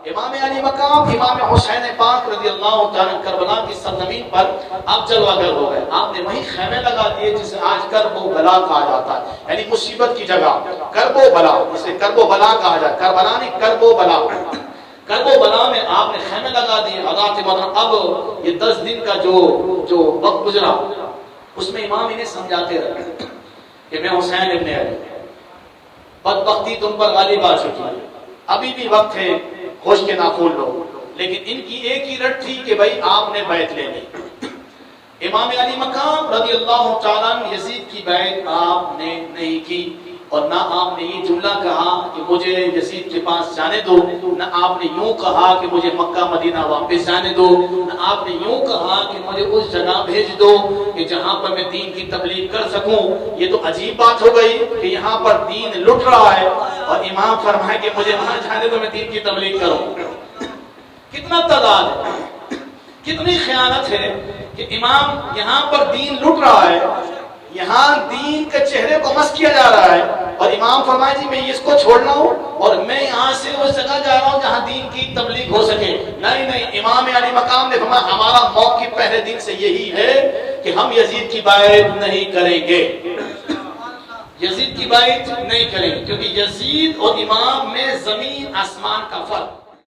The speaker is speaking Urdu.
امام علی مقام امام حسین پاک رضی اللہ تعالیٰ کربلا کی سرزمین پر آپ جلوہ گر ہو گئے. آپ نے وہیں خیمے لگا دیے جسے آج کرب و بلا کہا جاتا ہے، یعنی مصیبت کی جگہ کرب و بلا، جسے کرب و بلا کہا جاتا ہے. کربلا نہیں، کرب و بلا. کرب و بلا میں آپ نے خیمے لگا دیے. حضرات محترم اب یہ 10 دن کا جو وقت گزرا اس میں امام انہیں سمجھاتے رہے کہ میں حسین ابن علی، بدبختی تم پر غالب آ چکی ہے، ابھی بھی وقت ہے، ہوش کے ناخن لو. لیکن ان کی ایک ہی رٹ تھی کہ بھائی آپ نے بیعت لینی. امام علی مقام رضی اللہ تعالیٰ یزید کی بیعت آپ نے نہیں کی، اور نہ آپ نے یہ جملہ کہا کہ مجھے یزید کے پاس جانے دو، نہ آپ نے یوں کہا کہ مجھے مکہ مدینہ واپس جانے دو، نہ آپ نے یوں کہا کہ مجھے اس جگہ بھیج دو کہ جہاں پر میں دین کی تبلیغ کر سکوں. یہ تو عجیب بات ہو گئی کہ یہاں پر دین لٹ رہا ہے اور امام فرمائے کہ مجھے وہاں جانے دو میں دین کی تبلیغ کروں. کتنا تعداد ہے، کتنی خیانت ہے کہ امام یہاں پر دین لٹ رہا ہے، یہاں دین کے چہرے کو مس کیا جا رہا ہے، اور امام فرمائے جی میں اس کو چھوڑنا ہوں اور میں یہاں سے اس جگہ جا رہا ہوں جہاں دین کی تبلیغ ہو سکے. نہیں نہیں، امام علی مقام نے فرمایا ہمارا موقف پہلے دن سے یہی ہے کہ ہم یزید کی بیعت نہیں کریں گے، یزید کی بیعت نہیں کریں گے، کیونکہ یزید اور امام میں زمین آسمان کا فرق.